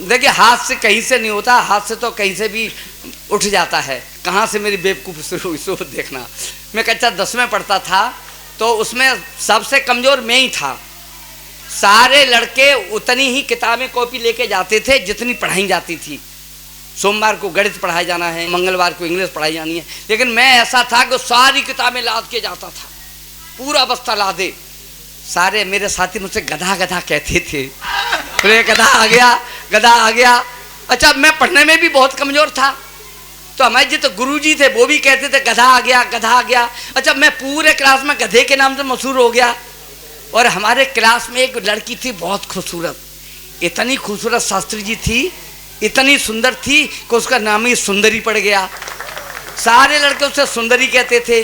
देखिए, हाथ से कहीं से नहीं होता, हाथ से तो कहीं से भी उठ जाता है। कहाँ से मेरी बेवकूफ़ी शुरू हुई सो देखना। मैं कक्षा 10 में पढ़ता था तो उसमें सबसे कमज़ोर मैं ही था। सारे लड़के उतनी ही किताबें कॉपी लेके जाते थे जितनी पढ़ाई जाती थी। सोमवार को गणित पढ़ाया जाना है, मंगलवार को इंग्लिश पढ़ाई जानी है, लेकिन मैं ऐसा था कि सारी किताबें लाद के जाता था, पूरा बस्ता लादे। सारे मेरे साथी मुझसे गधा गधा कहते थे, बोले गधा आ गया, गधा आ गया। अच्छा, मैं पढ़ने में भी बहुत कमज़ोर था, तो हमारे जी तो गुरुजी थे वो भी कहते थे गधा आ गया, गधा आ गया। अच्छा, मैं पूरे क्लास में गधे के नाम से मशहूर हो गया। और हमारे क्लास में एक लड़की थी बहुत खूबसूरत, इतनी खूबसूरत शास्त्री जी थी, इतनी सुंदर थी कि उसका नाम ही सुंदरी पड़ गया। सारे लड़के उससे सुंदरी कहते थे।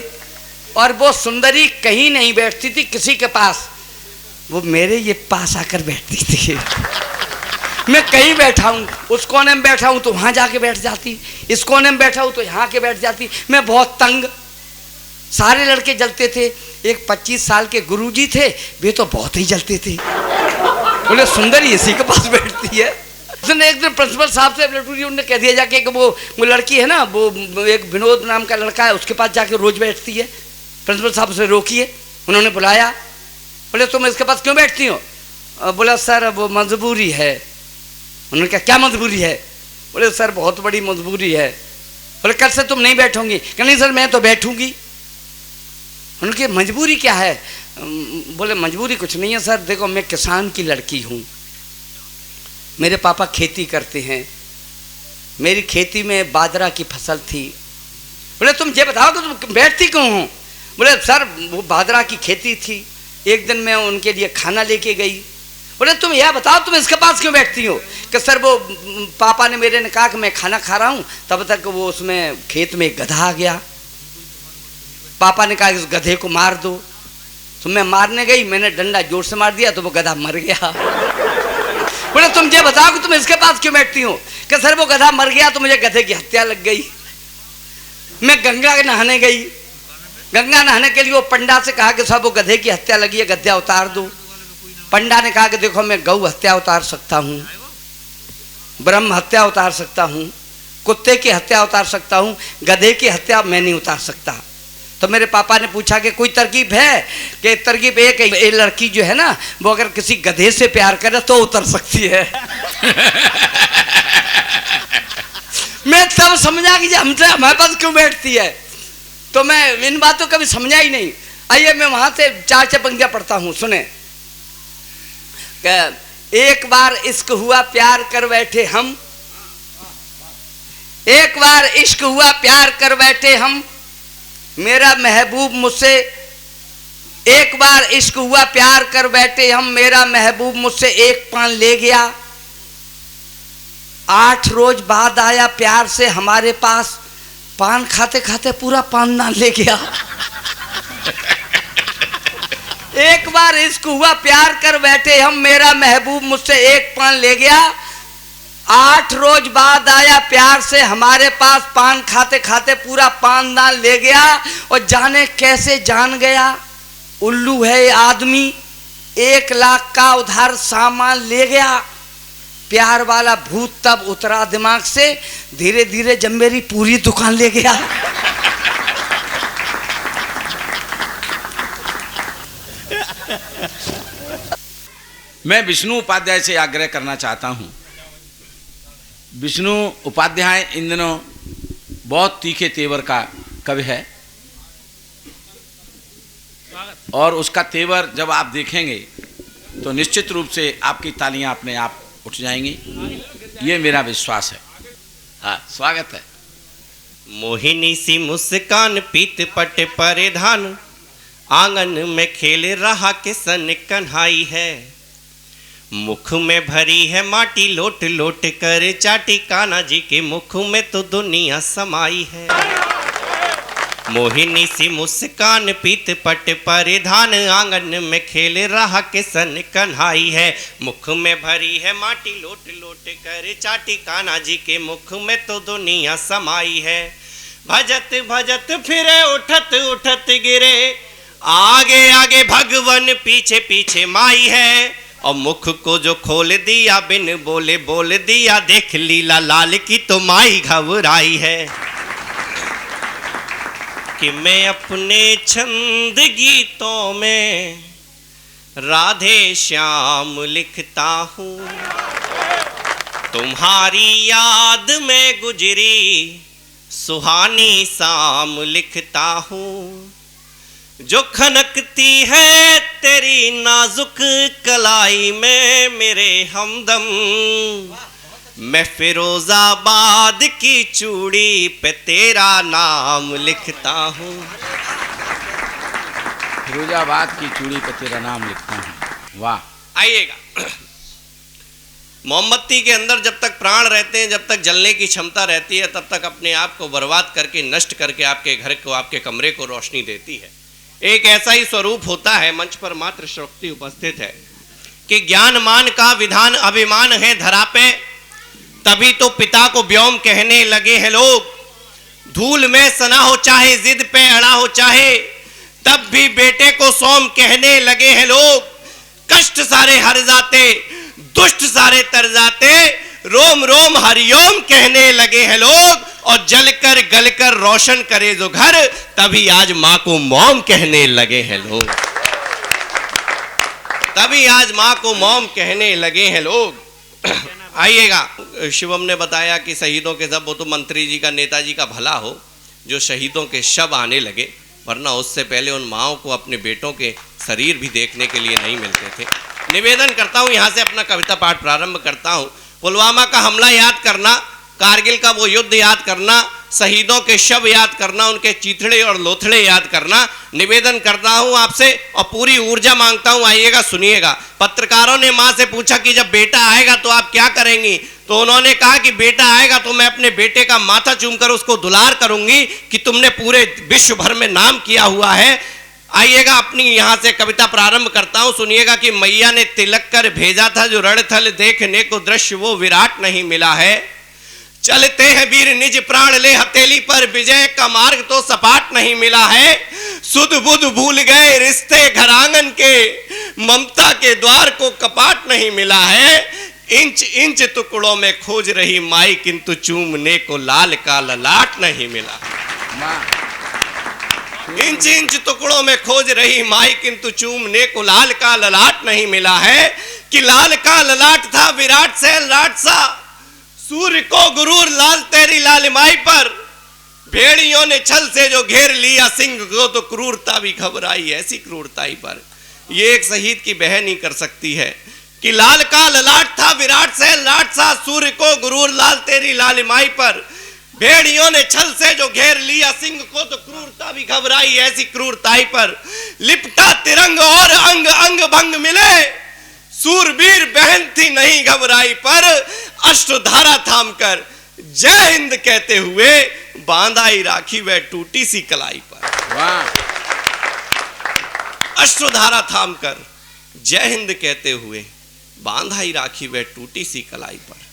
और वो सुंदरी कहीं नहीं बैठती थी किसी के पास, वो मेरे ये पास आकर बैठती थी। मैं कहीं बैठा हूँ, उस कोने में बैठा हूँ तो वहाँ जाके बैठ जाती, इस कोने में बैठा हूँ तो यहाँ के बैठ जाती। मैं बहुत तंग, सारे लड़के जलते थे। एक 25 साल के गुरुजी थे, वे तो बहुत ही जलते थे, बोले सुंदरी इसी के पास बैठती है। उसने एक दिन प्रिंसिपल साहब से लटूरी उन्होंने कह दिया जाके कि वो लड़की है ना, वो एक विनोद नाम का लड़का है, उसके पास जाके रोज बैठती है। प्रिंसिपल साहब से रोकिए, उन्होंने बुलाया, बोले तुम इसके पास क्यों बैठती हो? बोला सर वो मजबूरी है। उन्होंने कहा क्या मजबूरी है? बोले सर बहुत बड़ी मजबूरी है। बोले कल से तुम नहीं बैठोगी? कि नहीं सर मैं तो बैठूंगी। उन्होंने कहा मजबूरी क्या है? बोले मजबूरी कुछ नहीं है सर, देखो मैं किसान की लड़की हूँ, मेरे पापा खेती करते हैं, मेरी खेती में बाजरा की फसल थी। बोले तुम ये बताओ कि तुम बैठती क्यों हो? बोले सर वो बाजरा की खेती थी, एक दिन मैं उनके लिए खाना लेके गई। बोले तुम यह बताओ तुम इसके पास क्यों बैठती हो? कि सर वो पापा ने मेरे ने कहा कि मैं खाना खा रहा हूँ, तब तक वो उसमें खेत में एक गधा आ गया। पापा ने कहा इस गधे को मार दो, तो मैं मारने गई, मैंने डंडा जोर से मार दिया तो वो गधा मर गया। बोले तुम ये बताओ कि तुम इसके पास क्यों बैठती हो? कि सर वो गधा मर गया तो मुझे गधे की हत्या लग गई। मैं गंगा नहाने गई, गंगा नहाने के लिए वो पंडा से कहा कि साहब वो गधे की हत्या लगी है, गद्या उतार दो। पंडा ने कहा कि देखो मैं गौ हत्या उतार सकता हूँ, ब्रह्म हत्या उतार सकता हूँ, कुत्ते की हत्या उतार सकता हूँ, गधे की हत्या मैं नहीं उतार सकता। तो मेरे पापा ने पूछा कि कोई तरकीब है? कि तरकीब एक है, ये लड़की जो है ना वो अगर किसी गधे से प्यार करे तो उतर सकती है। मैं तब समझा कि हमसे हमारे पास क्यों बैठती है, तो मैं इन बातों कभी समझा ही नहीं। आइए मैं वहां से 4 पंक्तियां पढ़ता हूं, सुने। एक बार इश्क हुआ प्यार कर बैठे हम, एक बार इश्क हुआ प्यार कर बैठे हम, मेरा महबूब मुझसे, एक बार इश्क हुआ प्यार कर बैठे हम, मेरा महबूब मुझसे एक पान ले गया। 8 रोज बाद आया प्यार से हमारे पास, पान खाते खाते पूरा पानदान ले गया। एक बार इश्क हुआ प्यार कर बैठे हम, मेरा महबूब मुझसे एक पान ले गया। 8 रोज बाद आया प्यार से हमारे पास, पान खाते खाते पूरा पानदान ले गया। और जाने कैसे जान गया, उल्लू है ये आदमी, 1 लाख का उधार सामान ले गया। प्यार वाला भूत तब उतरा दिमाग से, धीरे धीरे जब मेरी पूरी दुकान ले गया। मैं विष्णु उपाध्याय से आग्रह करना चाहता हूं। विष्णु उपाध्याय इन दिनों बहुत तीखे तेवर का कवि है, और उसका तेवर जब आप देखेंगे तो निश्चित रूप से आपकी तालियां अपने आप उठ जाएंगी, ये मेरा विश्वास है। हाँ, स्वागत है। मोहिनी सी मुस्कान पीत पट परिधान, आंगन में खेल रहा किसन कन्हाई है। मुख में भरी है माटी लोट लोट कर चाटी, कान्हा जी के मुख में तो दुनिया समाई है। मोहिनी सी मुस्कान पीत पट परिधान, आंगन में खेल रहा किसन कन्हाई है। मुख में भरी है माटी लोट लोट कर चाटी, कान्हा जी के मुख में तो दुनिया समाई है। भजत भजत फिरे उठत उठत गिरे, आगे आगे भगवन पीछे पीछे माई है। और मुख को जो खोल दिया बिन बोले बोल दिया, देख लीला लाल की तो माई घबराई है। कि मैं अपने छंद गीतों में राधे श्याम लिखता हूँ, तुम्हारी याद में गुजरी सुहानी शाम लिखता हूँ। जो खनकती है तेरी नाजुक कलाई में मेरे हमदम, मैं फिरोजाबाद की चूड़ी पे तेरा नाम लिखता हूँ। फिरोजाबाद की चूड़ी पे तेरा नाम लिखता हूँ। वाह। आइएगा, मोमबत्ती के अंदर जब तक प्राण रहते हैं, जब तक जलने की क्षमता रहती है, तब तक अपने आप को बर्बाद करके नष्ट करके आपके घर को, आपके कमरे को रोशनी देती है। एक ऐसा ही स्वरूप होता है, मंच पर मात्र श्रोक्ति उपस्थित है, कि ज्ञान मान का विधान अभिमान है धरा पे, तभी तो पिता को व्योम कहने लगे हैं लोग। धूल में सना हो चाहे जिद पे अड़ा हो चाहे, तब भी बेटे को सोम कहने लगे हैं लोग। कष्ट सारे हर जाते, दुष्ट सारे तर जाते, रोम रोम हरिओम कहने लगे हैं लोग। और जलकर गलकर रोशन करे जो घर, तभी आज मां को मॉम कहने लगे हैं लोग। तभी आज मां को मॉम कहने लगे हैं लोग। आइएगा, शिवम ने बताया कि शहीदों के जब, वो तो मंत्री जी का, नेताजी का भला हो जो शहीदों के शव आने लगे, वरना उससे पहले उन माओं को अपने बेटों के शरीर भी देखने के लिए नहीं मिलते थे। निवेदन करता हूं, यहां से अपना कविता पाठ प्रारंभ करता हूं। पुलवामा का हमला याद करना, कारगिल का वो युद्ध याद करना, शहीदों के शव याद करना, उनके चीथड़े और लोथड़े याद करना। निवेदन करता हूं आपसे और पूरी ऊर्जा मांगता हूं। आइएगा, सुनिएगा। पत्रकारों ने मां से पूछा कि जब बेटा आएगा तो आप क्या करेंगी, तो उन्होंने कहा कि बेटा आएगा तो मैं अपने बेटे का माथा चूमकर उसको दुलार करूंगी कि तुमने पूरे विश्व भर में नाम किया हुआ है। आइएगा, अपनी यहां से कविता प्रारंभ करता हूं, सुनिएगा। कि मैया ने तिलक कर भेजा था जो रणथल देखने को दृश्य वो विराट नहीं मिला है। चलते हैं वीर निज प्राण ले हथेली पर, विजय का मार्ग तो सपाट नहीं मिला है। सुध बुध भूल गए रिश्ते घर आंगन के, ममता के द्वार को कपाट नहीं मिला है। इंच इंच टुकड़ों में खोज रही माई, किंतु चूमने को लाल का ललाट नहीं मिला। इंच इंच टुकड़ों में खोज रही माई, किंतु चूमने को लाल का ललाट नहीं मिला है। कि लाल का ललाट था विराट से लाट सा, सूर्य को गुरूर लाल तेरी लालिमाई पर। भेड़ियों ने छल से जो घेर लिया सिंह को, तो क्रूरता भी घबराई ऐसी क्रूरताई पर। ये एक शहीद की बहन ही कर सकती है। कि लाल का ललाट था विराट से लाट सा, सूर्य को गुरूर लाल तेरी लालिमाई पर। भेड़ियों ने छल से जो घेर लिया सिंह को, तो क्रूरता भी घबराई ऐसी क्रूरताई पर। लिपटा तिरंग और अंग अंग भंग मिले, सूरवीर बहन थी नहीं घबराई पर। अश्रुधारा थामकर जय हिंद कहते हुए, बांधाई राखी वह टूटी सी कलाई पर। वाह। अश्रुधारा थामकर जय हिंद कहते हुए, बांधाई राखी वह टूटी सी कलाई पर।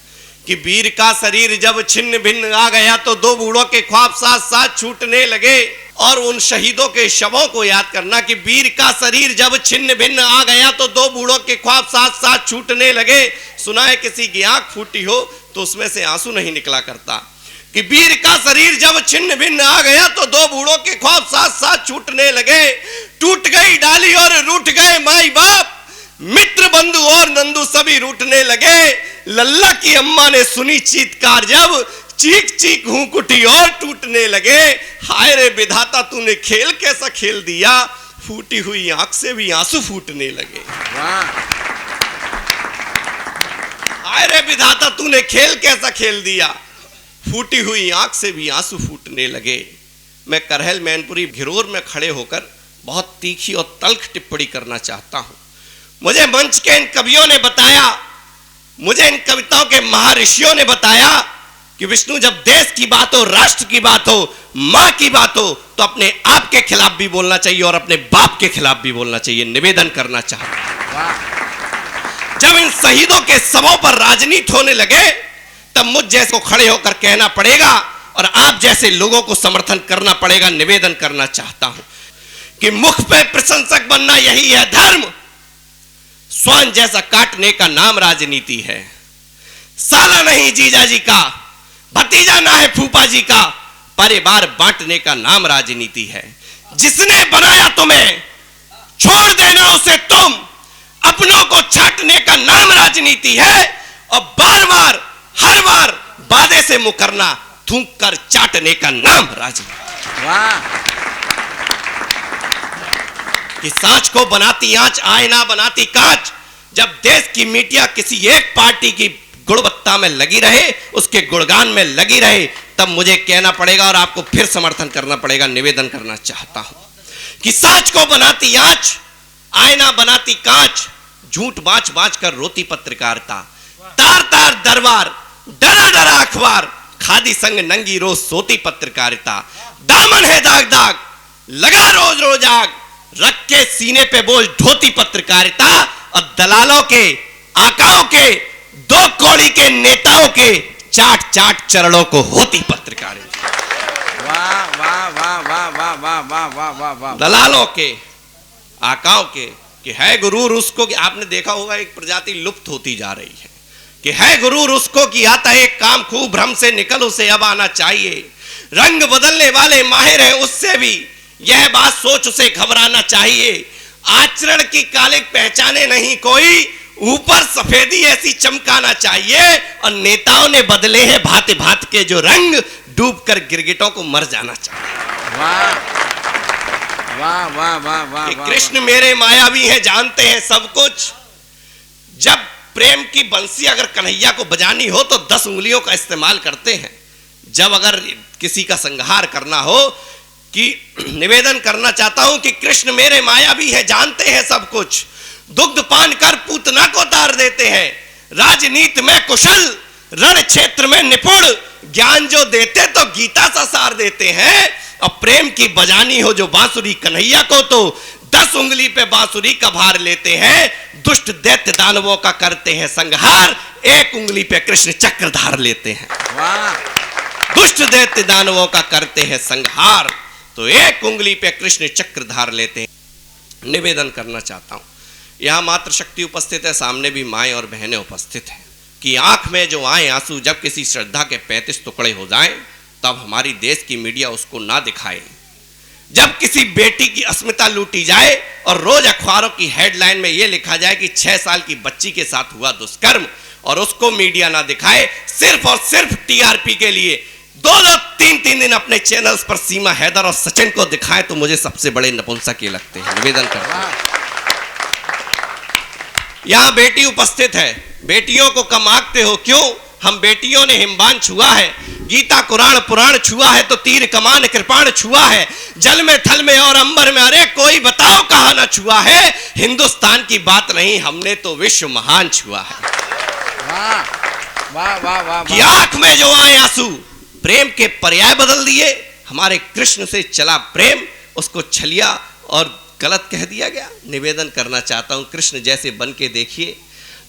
कि वीर का शरीर जब छिन्न भिन्न आ गया, तो दो बूढ़ों के ख्वाब साथ साथ छूटने लगे। और उन शहीदों के शवों को याद करना। कि वीर का शरीर जब छिन्न भिन्न आ गया, तो दो बूढ़ों के ख्वाब साथ साथ छूटने लगे। सुना है किसी की आंख फूटी हो तो उसमें से आंसू नहीं निकला करता। कि वीर का शरीर जब छिन्न भिन्न आ गया, तो दो बूढ़ों के ख्वाब साथ साथ छूटने लगे। टूट गई डाली और रूठ गए माई बाप, मित्र बंधु और नंदू सभी रूठने लगे। लल्ला की अम्मा ने सुनी चीत्कार जब, चीख चीख हूं उठी और टूटने लगे। हाय रे विधाता तूने खेल कैसा खेल दिया, फूटी हुई आंख से भी आंसू फूटने लगे। हाय रे विधाता तूने खेल कैसा खेल दिया, फूटी हुई आंख से भी आंसू फूटने लगे। मैं करहल मैनपुरी घिरोर में खड़े होकर बहुत तीखी और तल्ख टिप्पणी करना चाहता हूं। मुझे मंच के इन कवियों ने बताया, मुझे इन कविताओं के महर्षियों ने बताया कि विष्णु, जब देश की बात हो, राष्ट्र की बात हो, मां की बात हो, तो अपने आप के खिलाफ भी बोलना चाहिए और अपने बाप के खिलाफ भी बोलना चाहिए। निवेदन करना चाहता हूं। जब इन शहीदों के शवों पर राजनीति होने लगे, तब मुझ जैसे को खड़े होकर कहना पड़ेगा और आप जैसे लोगों को समर्थन करना पड़ेगा। निवेदन करना चाहता हूं कि मुख पे प्रशंसक बनना यही है धर्म, स्वान जैसा काटने का नाम राजनीति है। साला नहीं जीजा जी का, भतीजा ना है फूफा जी का, परिवार बांटने का नाम राजनीति है। जिसने बनाया तुम्हें छोड़ देना उसे तुम, अपनों को छाटने का नाम राजनीति है। और बार बार हर बार वादे से मुकरना, थूक कर चाटने का नाम राजनीति। वाह। कि सांच को बनाती आंच, आईना बनाती कांच। जब देश की मीडिया किसी एक पार्टी की गुणवत्ता में लगी रहे, उसके गुणगान में लगी रहे, तब मुझे कहना पड़ेगा और आपको फिर समर्थन करना पड़ेगा, निवेदन करना चाहता हूं कि सांच को बनाती आंच, आईना बनाती कांच, झूठ बांच बांच कर रोती पत्रकारिता, तार तार दरबार, डरा डरा अखबार, खादी संग नंगी रोज सोती पत्रकारिता, दामन है दाग दाग, लगा रोज रोज आग, रख के सीने पे बोझ ढोती पत्रकारिता। और दलालों के, आकाओं के, दो कौड़ी के नेताओं के चाट चाट चरणों को होती पत्रकारिता। वाह वाह वाह वाह वाह वाह वाह वाह वाह वाह। दलालों के, आकाओं के कि है गुरूर उसको, कि आपने देखा होगा एक प्रजाति लुप्त होती जा रही है, कि है गुरूर उसको कि आता है काम खूब, भ्रम से निकल उसे अब आना चाहिए। रंग बदलने वाले माहिर हैं उससे भी, यह बात सोच उसे घबराना चाहिए। आचरण की कालिक पहचाने नहीं कोई, ऊपर सफेदी ऐसी चमकाना चाहिए। और नेताओं ने बदले हैं भांति भांति के जो रंग, डूबकर गिरगिटों को मर जाना चाहिए। वाह वाह वाह वाह वाह। कृष्ण मेरे मायावी हैं, जानते हैं सब कुछ। जब प्रेम की बंसी अगर कन्हैया को बजानी हो तो 10 उंगलियों का इस्तेमाल करते हैं। जब अगर किसी का संहार करना हो, कि निवेदन करना चाहता हूं कि कृष्ण मेरे मायावी हैं, जानते हैं सब कुछ। दुग्ध पान कर पूतना को तार देते हैं, राजनीति में कुशल, रण क्षेत्र में निपुण, ज्ञान जो देते तो गीता सा सार देते हैं। और प्रेम की बजानी हो जो बांसुरी कन्हैया को, तो 10 उंगली पे बांसुरी का भार लेते हैं। दुष्ट दैत्य दानवों का करते हैं संहार, 1 उंगली पे कृष्ण चक्रधार लेते हैं। वाह। दुष्ट दैत्य दानवों का करते हैं संहार, तो 1 उंगली पे कृष्ण चक्रधार लेते हैं। निवेदन करना चाहता हूं, यहां मातृशक्ति उपस्थित है, सामने भी माएं और बहनें उपस्थित हैं, कि आंख में जो आए आंसू जब किसी श्रद्धा के 35 टुकड़े हो जाएं, तब हमारी देश की मीडिया उसको ना दिखाए। जब किसी बेटी की अस्मिता लूटी जाए और रोज अखबारों की हेडलाइन में यह लिखा जाए कि 6 साल की बच्ची के साथ हुआ दुष्कर्म, और उसको मीडिया ना दिखाए, सिर्फ और सिर्फ टीआरपी के लिए 2-2, 3-3 दिन अपने चैनल्स पर सीमा हैदर और सचिन को दिखाए, तो मुझे सबसे बड़े नपुंसक ये लगते हैं। निवेदन करता हूं, यहां बेटी उपस्थित है, बेटियों को कम आंकते हो क्यों? हम बेटियों ने हिमबान छुआ है, गीता कुरान पुराण छुआ है, तो तीर कमान कृपाण छुआ है। जल में थल में और अंबर में, अरे कोई बताओ कहां ना छुआ है। हिंदुस्तान की बात नहीं, हमने तो विश्व महान छुआ है। वाह वाह वाह। कि आंख में जो आए आंसू, प्रेम के पर्याय बदल दिए। हमारे कृष्ण से चला प्रेम, उसको छलिया और गलत कह दिया गया। निवेदन करना चाहता हूं, कृष्ण जैसे बन के देखिए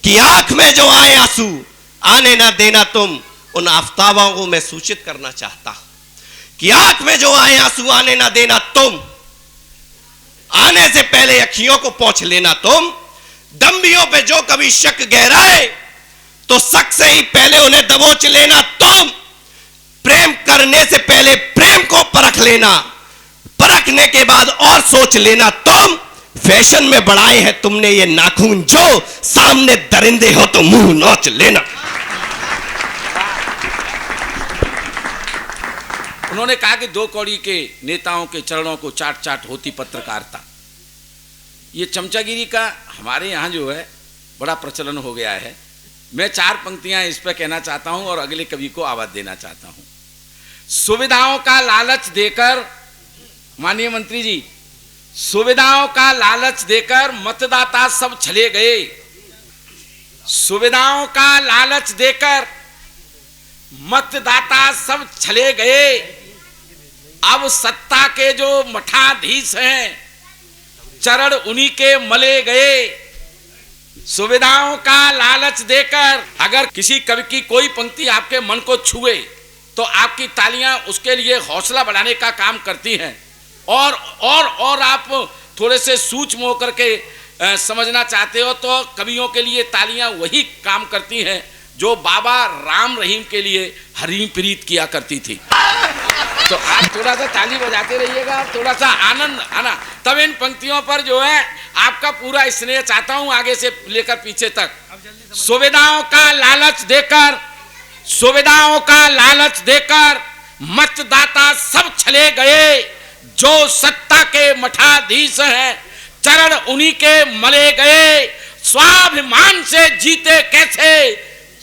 कि आंख में जो आए आंसू आने ना देना तुम। उन आफताबों को मैं सूचित करना चाहता हूं कि आंख में जो आए आंसू आने ना देना तुम, आने से पहले अखियों को पोंछ लेना तुम। दम्बियों पे जो कभी शक गहराए, तो शक से ही पहले उन्हें दबोच लेना तुम। प्रेम करने से पहले प्रेम को परख लेना, परखने के बाद और सोच लेना तुम। फैशन में बढ़ाए हैं तुमने ये नाखून, जो सामने दरिंदे हो तो मुंह नोच लेना। उन्होंने कहा कि 2 कौड़ी के नेताओं के चरणों को चाट चाट होती पत्रकारिता। ये चमचागिरी का हमारे यहाँ जो है बड़ा प्रचलन हो गया है। मैं 4 पंक्तियां इस पर कहना चाहता हूं और अगले कवि को आवाज देना चाहता हूं। सुविधाओं का लालच देकर, माननीय मंत्री जी, सुविधाओं का लालच देकर मतदाता सब छले गए। सुविधाओं का लालच देकर मतदाता सब छले गए। अब सत्ता के जो मठाधीश हैं, चरण उन्हीं के मले गए। सुविधाओं का लालच देकर, अगर किसी कवि की कोई पंक्ति आपके मन को छुए तो आपकी तालियां उसके लिए हौसला बढ़ाने का काम करती हैं। और आप थोड़े से सूक्ष्म होकर के समझना चाहते हो तो कवियों के लिए तालियां वही काम करती हैं जो बाबा राम रहीम के लिए हरीम प्रीत किया करती थी। तो आप थोड़ा सा ताली बजाते रहिएगा, थोड़ा सा आनंद आना, तब इन पंक्तियों पर जो है आपका पूरा स्नेह चाहता हूं आगे से लेकर पीछे तक। सुविधाओं का लालच देकर, सुविधाओं का लालच देकर मतदाता सब चले गए, जो सत्ता के मठाधीश हैं चरण उन्हीं के मले गए। स्वाभिमान से जीते कैसे,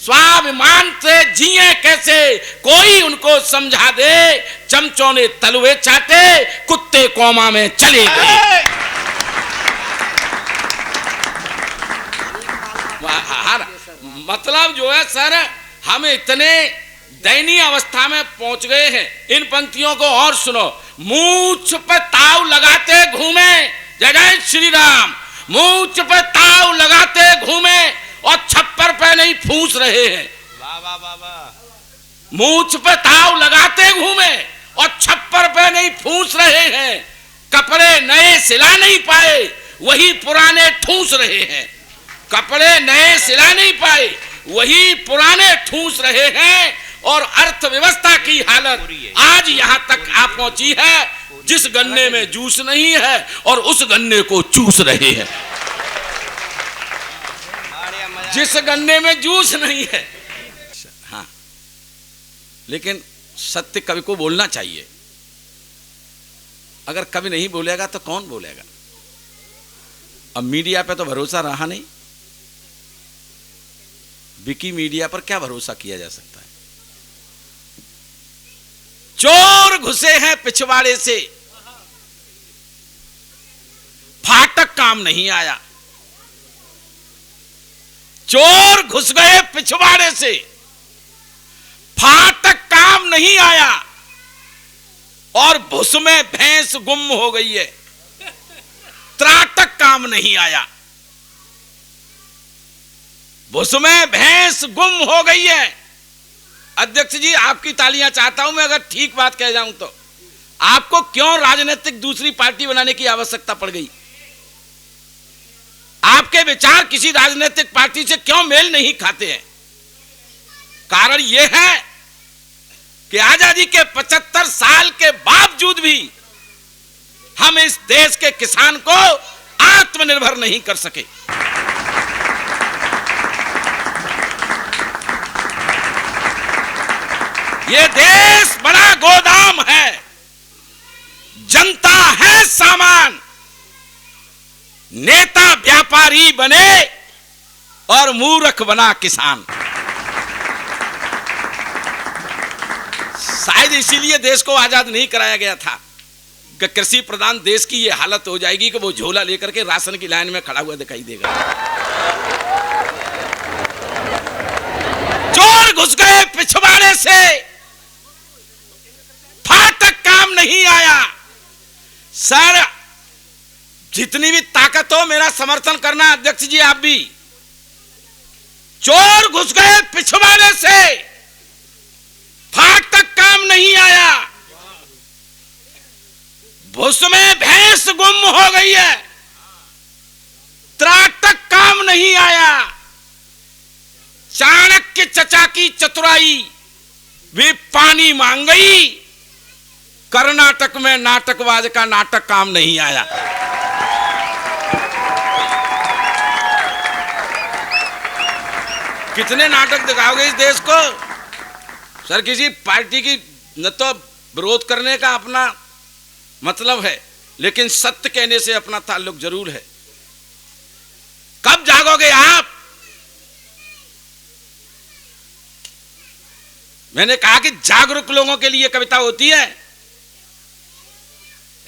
स्वाभिमान से जिए कैसे, कोई उनको समझा दे। चमचों ने तलवे चाटे, कुत्ते कोमा में चले गए। मतलब जो है सर, हम इतने दयनीय अवस्था में पहुंच गए हैं। इन पंक्तियों को और सुनो। मूंछ पे ताव लगाते घूमे, जय जय श्री राम, मूंछ पे ताव लगाते घूमे और छप्पर पे नहीं फूस रहे हैं। वाह वाह वाह वाह। मूंछ पे ताव लगाते घूमे और छप्पर पे नहीं फूस रहे हैं। कपड़े नए सिला नहीं पाए, वही पुराने ठूस रहे हैं। कपड़े नए सिला नहीं पाए, वही पुराने ठूस रहे हैं। और अर्थव्यवस्था की हालत आज यहां तक आ पहुंची है, जिस गन्ने में जूस नहीं है और उस गन्ने को चूस रहे हैं। जिस गन्ने में जूस नहीं है। हाँ, लेकिन सत्य कवि को बोलना चाहिए। अगर कवि नहीं बोलेगा तो कौन बोलेगा? अब मीडिया पे तो भरोसा रहा नहीं, विकी मीडिया पर क्या भरोसा किया जा सकता है? चोर घुसे हैं पिछवाड़े से, फाटक काम नहीं आया। चोर घुस गए पिछवाड़े से, फाटक काम नहीं आया। और भुस में भैंस गुम हो गई है, त्राटक काम नहीं आया। भुस में भैंस गुम हो गई है। अध्यक्ष जी, आपकी तालियां चाहता हूं मैं, अगर ठीक बात कह जाऊं तो। आपको क्यों राजनीतिक दूसरी पार्टी बनाने की आवश्यकता पड़ गई? आपके विचार किसी राजनीतिक पार्टी से क्यों मेल नहीं खाते हैं? कारण यह है कि आजादी के 75 साल के बावजूद भी हम इस देश के किसान को आत्मनिर्भर नहीं कर सके। ये देश बड़ा गोदाम है, जनता है सामान। नेता व्यापारी बने और मूर्ख बना किसान। शायद इसीलिए देश को आजाद नहीं कराया गया था कि कृषि प्रधान देश की ये हालत हो जाएगी कि वो झोला लेकर के राशन की लाइन में खड़ा हुआ दिखाई देगा। चोर घुस गए पिछवाड़े से, फाटक काम नहीं आया। सर, जितनी भी ताकत हो मेरा समर्थन करना। अध्यक्ष जी, आप भी। चोर घुस गए पिछवाड़े से, फाटक काम नहीं आया। भुस में भैंस गुम हो गई है, त्राटक काम नहीं आया। चाणक्य चचा की चतुराई वे पानी मांग गई, कर्नाटक में नाटकबाज का नाटक काम नहीं आया। कितने नाटक दिखाओगे इस देश को? सर, किसी पार्टी की न तो विरोध करने का अपना मतलब है, लेकिन सत्य कहने से अपना ताल्लुक जरूर है। कब जागोगे आप? मैंने कहा कि जागरूक लोगों के लिए कविता होती है।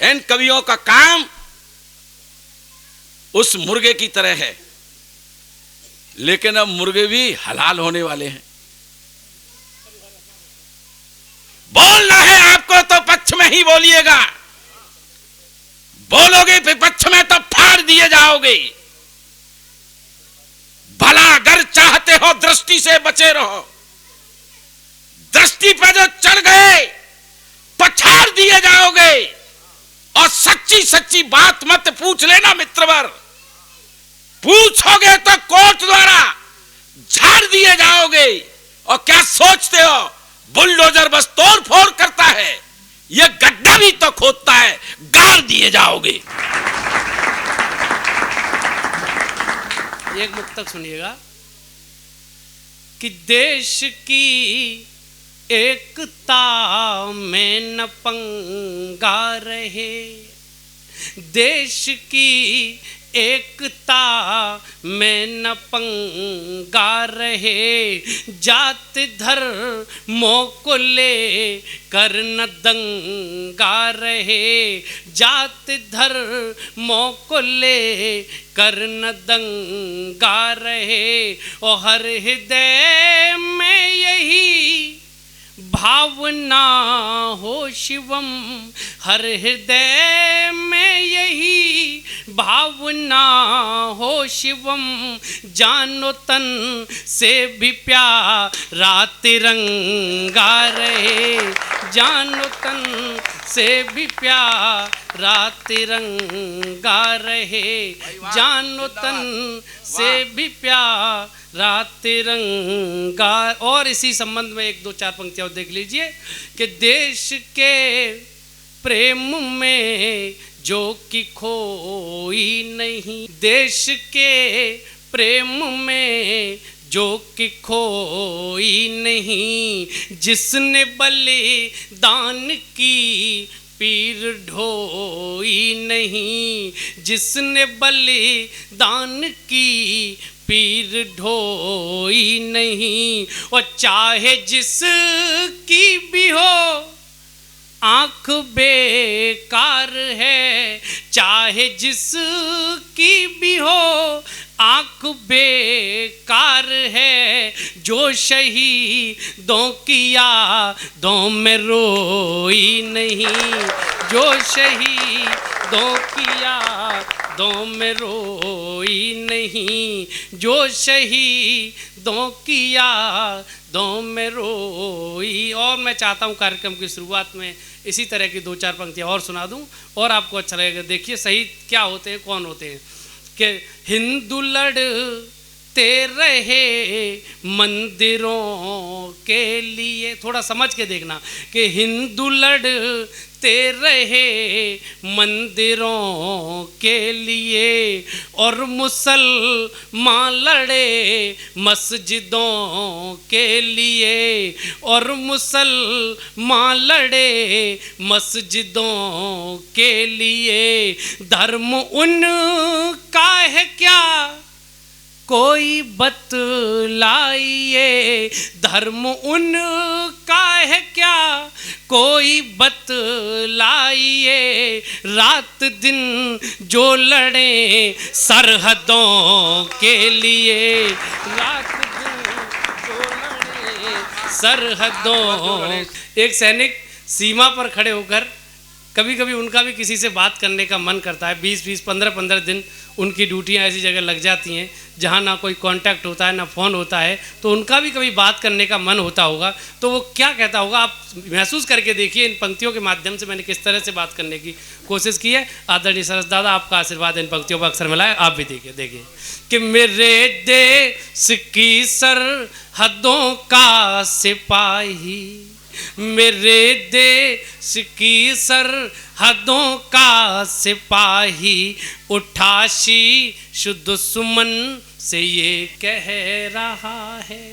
इन कवियों का काम उस मुर्गे की तरह है, लेकिन अब मुर्गे भी हलाल होने वाले हैं। बोलना है आपको तो पक्ष में ही बोलिएगा, बोलोगे विपक्ष में तो फाड़ दिए जाओगे। भला अगर चाहते हो दृष्टि से बचे रहो, दृष्टि पर जो चढ़ गए पछाड़ दिए जाओगे। और सच्ची सच्ची बात मत पूछ लेना मित्रवर, पूछोगे तो कोर्ट द्वारा झाड़ दिए जाओगे। और क्या सोचते हो बुलडोजर बस तोड़ फोड़ करता है? ये गड्ढा भी तो खोदता है, गाड़ दिए जाओगे। एक मुक्तक सुनिएगा कि देश की एकता में न पंगा रहे, देश की एकता में न पंगा रहे, जात धर्मों को ले कर न दंगा रहे, जात धर्मों को ले कर न दंगा रहे। और हर हृदय में यही भावना हो शिवम, हर हृदय में यही भावना हो शिवम, जानो तन से भी प्यारा तिरंगा रहे, जानो तन से भी प्यारा तिरंगा रहे, जानो तन से भी प्यारा तिरंगा। और इसी संबंध में एक दो चार पंक्तियां देख लीजिए कि देश के प्रेम में जो कि खोई नहीं, देश के प्रेम में जो कि खोई नहीं, जिसने बलिदान की पीर ढोई नहीं, जिसने बलिदान की पीर ढोई नहीं। और चाहे जिसकी भी हो आँख बेकार है, चाहे जिसकी भी हो आँख बेकार है, जो शहीदों की यादों में रोई नहीं, जो शहीदों की यादों में रोई नहीं, जो शहीदों की यादों में रोई। और मैं चाहता हूँ कार्यक्रम की शुरुआत में इसी तरह की दो चार पंक्तियाँ और सुना दूँ और आपको अच्छा लगेगा। देखिए शहीद क्या होते हैं, कौन होते हैं। कि हिंदू लड़ते रहे मंदिरों के लिए, थोड़ा समझ के देखना, कि हिंदू लड़ते रहे मंदिरों के लिए और मुसलमान लड़े मस्जिदों के लिए, और मुसलमान लड़े मस्जिदों के लिए। धर्म उनका है क्या कोई बतलाइए, धर्म उनका है क्या कोई बतलाइए, रात दिन जो लड़े सरहदों के लिए, रात दिन जो लड़े सरहदों। एक सैनिक सीमा पर खड़े होकर कभी कभी उनका भी किसी से बात करने का मन करता है। 20-20, 15-15 दिन उनकी ड्यूटियां ऐसी जगह लग जाती हैं जहां ना कोई कांटेक्ट होता है ना फ़ोन होता है, तो उनका भी कभी बात करने का मन होता होगा। तो वो क्या कहता होगा आप महसूस करके देखिए। इन पंक्तियों के माध्यम से मैंने किस तरह से बात करने की कोशिश की है। आदरणीय सरस दादा, आपका आशीर्वाद इन पंक्तियों पर अक्सर मिला है, आप भी देखिए कि मेरे देश की सरहदों का सिपाही, मेरे देश की सरहदों का सिपाही, उठा शीश दुश्मन से ये कह रहा है,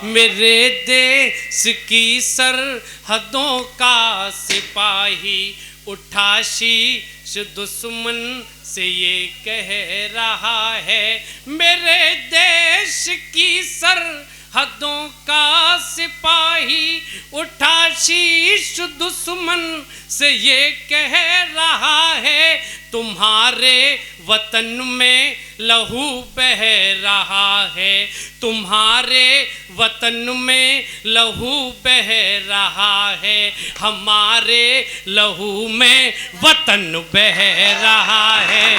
मेरे देश की सरहदों का सिपाही, उठा शीश दुश्मन से ये कह रहा है, मेरे देश की सरहदों का सिपाही, उठा शीश दुश्मन से ये कह रहा है, तुम्हारे वतन में लहू बह रहा है, तुम्हारे वतन में लहू बह रहा है, हमारे लहू में वतन बह रहा है।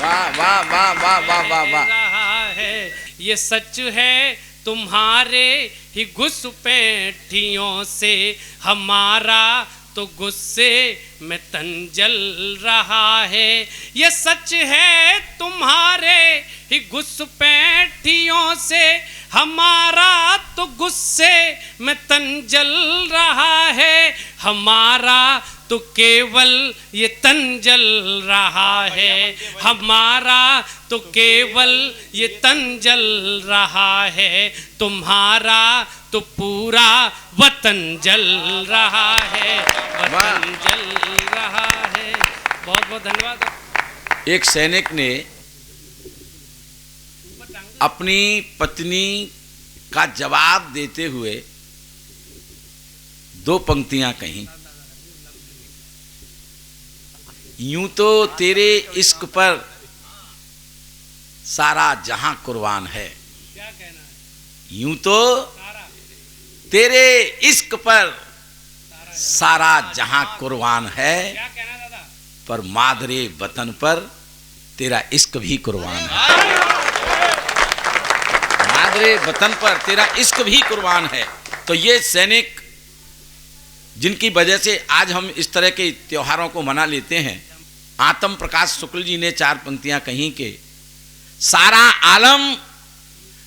वाह वाह वाह वाह वाह वाह वाह। ये सच है तुम्हारे ही घुसपैठियों से, हमारा तो गुस्से में तन जल रहा है। ये सच है तुम्हारे ही घुसपैठियों से, हमारा तो गुस्से में तन जल रहा है। हमारा तो केवल ये तन जल रहा है, हमारा तो केवल ये तन जल रहा है। तुम्हारा तो पूरा वतन जल रहा है, वतन जल रहा है। बहुत बहुत धन्यवाद। एक सैनिक ने अपनी पत्नी का जवाब देते हुए 2 पंक्तियां कहीं। यूं तो तेरे इश्क पर सारा जहां कुर्बान है, क्या कहना है? यूं तो तेरे इश्क पर सारा जहां कुर्बान है, क्या कहना दादा? पर मादरे वतन पर तेरा इश्क भी कुर्बान है। मादरे वतन पर तेरा इश्क भी कुर्बान है। तो ये सैनिक जिनकी वजह से आज हम इस तरह के त्योहारों को मना लेते हैं, आत्म प्रकाश शुक्ल जी ने 4 पंक्तियां कहीं के सारा आलम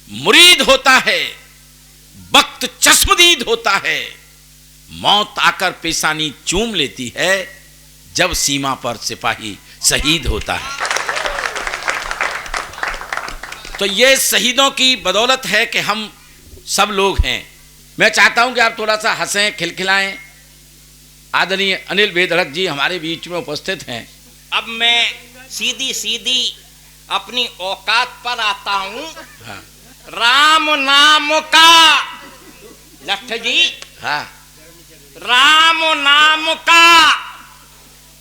मुरीद होता है, वक्त चश्मदीद होता है, मौत आकर पेशानी चूम लेती है, जब सीमा पर सिपाही शहीद होता है। तो ये शहीदों की बदौलत है कि हम सब लोग हैं। मैं चाहता हूं कि आप थोड़ा सा हंसें, खिलखिलाएं। आदरणीय अनिल बेधड़क जी हमारे बीच में उपस्थित हैं। अब मैं सीधी सीधी अपनी औकात पर आता हूं। हाँ राम नाम का, लठ जी, हाँ राम नाम का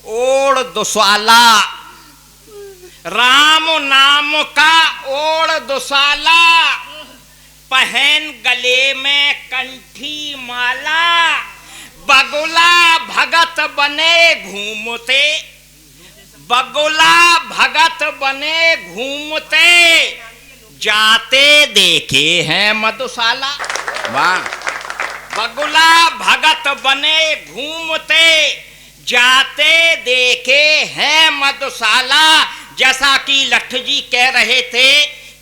ओढ़ दुशाला, राम नाम का ओढ़ दुशाला, पहन गले में कंठी माला, बगुला भगत बने घूमते, बगुला भगत बने घूमते, जाते देखे हैं मधुशाला। वाह। बगुला भगत बने घूमते, जाते देखे हैं मधुशाला। जैसा कि लठ जी कह रहे थे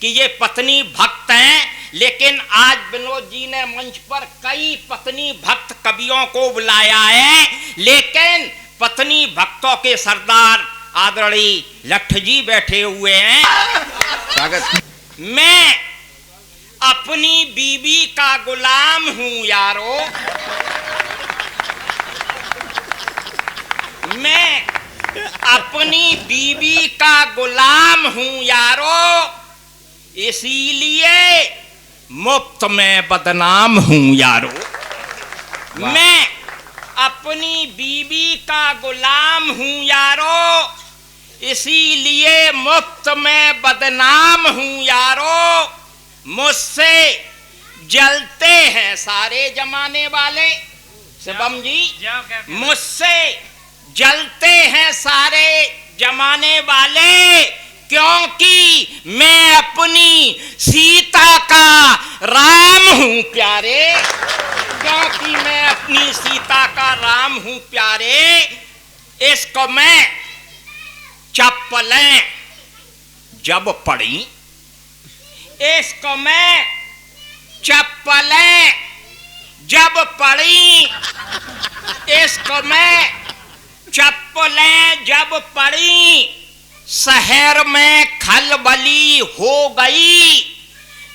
कि ये पत्नी भक्त हैं, लेकिन आज विनोद जी ने मंच पर कई पत्नी भक्त कवियों को बुलाया है, लेकिन पत्नी भक्तों के सरदार आदरणीय लठ जी बैठे हुए हैं। स्वागत। मैं अपनी बीबी का गुलाम हूं यारो, मैं अपनी बीबी का गुलाम हूं यारो, इसीलिए मुफ्त में बदनाम हूं यारो। मैं अपनी बीबी का गुलाम हूं यारो, इसीलिए मुफ्त में बदनाम हूं यारो। मुझसे जलते हैं सारे जमाने वाले, शिवम जी, मुझसे जलते हैं सारे जमाने वाले, क्योंकि मैं अपनी सीता का राम हूं प्यारे, क्योंकि मैं अपनी सीता का राम हूं प्यारे। इसको मैं चप्पलें जब पड़ी, इसको मैं चप्पलें जब पड़ी, इसको मैं चप्पलें जब पड़ी, शहर में खलबली हो गई।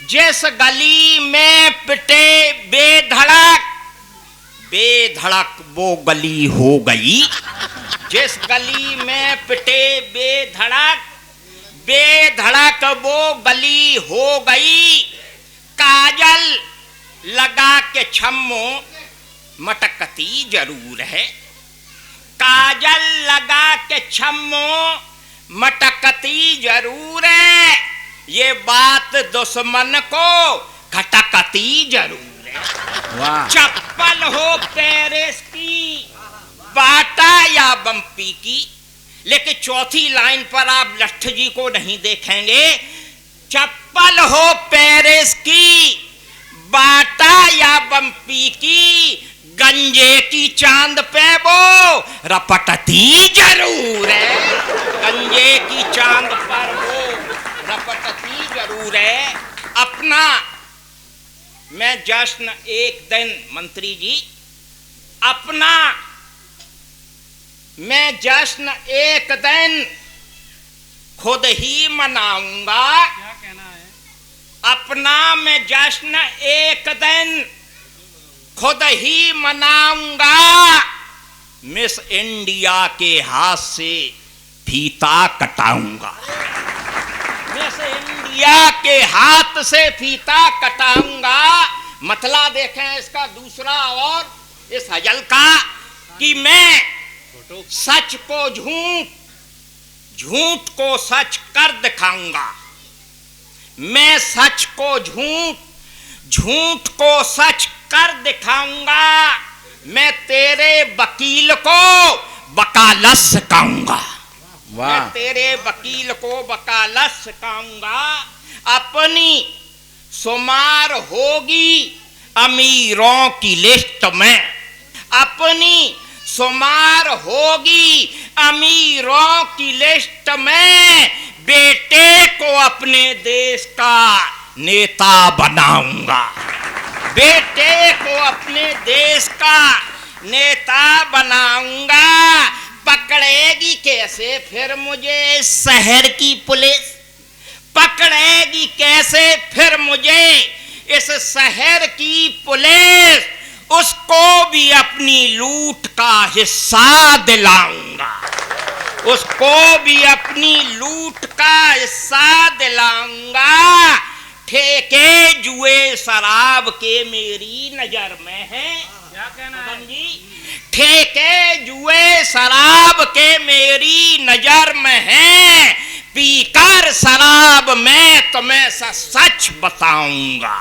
जिस गली में पिटे बेधड़क, बेधड़क वो गली हो गई। जिस गली में पिटे बेधड़क, बेधड़क वो गली हो गई। काजल लगा के छम्मो मटकती जरूर है, काजल लगा के छम्मो मटकती जरूर है, ये बात दुश्मन को खटकती जरूर है। वाह। चप्पल हो पेरिस की, बाटा या बम्पी की, लेकिन चौथी लाइन पर आप लठ जी को नहीं देखेंगे। चप्पल हो पेरिस की, बाटा या बम्पी की, गंजे की चांद पे वो रपटती जरूर है, गंजे की चांद पर वो रपटती जरूर है। अपना मैं जश्न एक दिन, मंत्री जी, अपना मैं जश्न एक दिन खुद ही मनाऊंगा। क्या कहना है? अपना मैं जश्न एक दिन खुद ही मनाऊंगा। मिस इंडिया के हाथ से फीता कटाऊंगा, मिस इंडिया के हाथ से फीता कटाऊंगा। मतला देखें इसका दूसरा और इस हजल का कि मैं सच को झूठ, झूठ को सच कर दिखाऊंगा। मैं सच को झूठ, झूठ को सच कर दिखाऊंगा। मैं तेरे वकील को वकालत सिखाऊंगा, मैं तेरे वकील को वकालत सिखाऊंगा। अपनी शुमार होगी अमीरों की लिस्ट में, अपनी शुमार होगी अमीरों की लिस्ट में। बेटे को अपने देश का नेता बनाऊंगा, बेटे को अपने देश का नेता बनाऊंगा। पकड़ेगी कैसे फिर मुझे शहर की पुलिस, पकड़ेगी कैसे फिर मुझे इस शहर की पुलिस। उसको भी अपनी लूट का हिस्सा दिलाऊंगा, उसको भी अपनी लूट का हिस्सा दिलाऊंगा। ठेके जुए शराब के मेरी नजर में है, क्या कहना है? ठेके जुए शराब के मेरी नजर में है। पीकर शराब में तुम्हें सच बताऊंगा।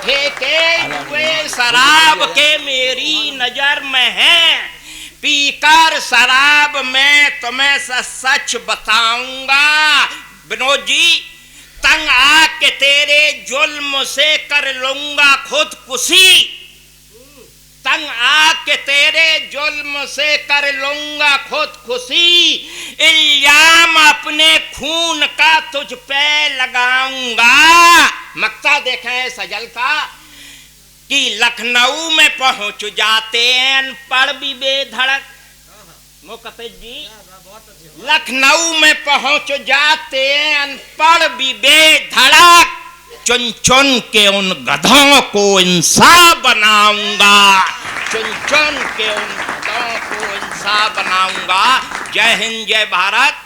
ठेके जुए शराब के मेरी नजर में है। पीकर शराब में तुम्हें सच बताऊंगा। विनोद जी, तंग आके तेरे जुल्म से कर लूंगा खुदकुशी, तंग आके तेरे जुल्म से कर लूंगा खुदकुशी। इल्जाम अपने खून का तुझ पे लगाऊंगा। मक्ता देखें सजल का कि लखनऊ में पहुंच जाते हैं अनपढ़ भी बेधड़क। मुकते जी, लखनऊ में पहुंच जाते हैं अनपढ़ भी बेधड़क। चुन चुन के उन गधों को इंसान बनाऊंगा, चुन चुन के उन गधों को इंसान बनाऊंगा। जय हिंद, जय भारत।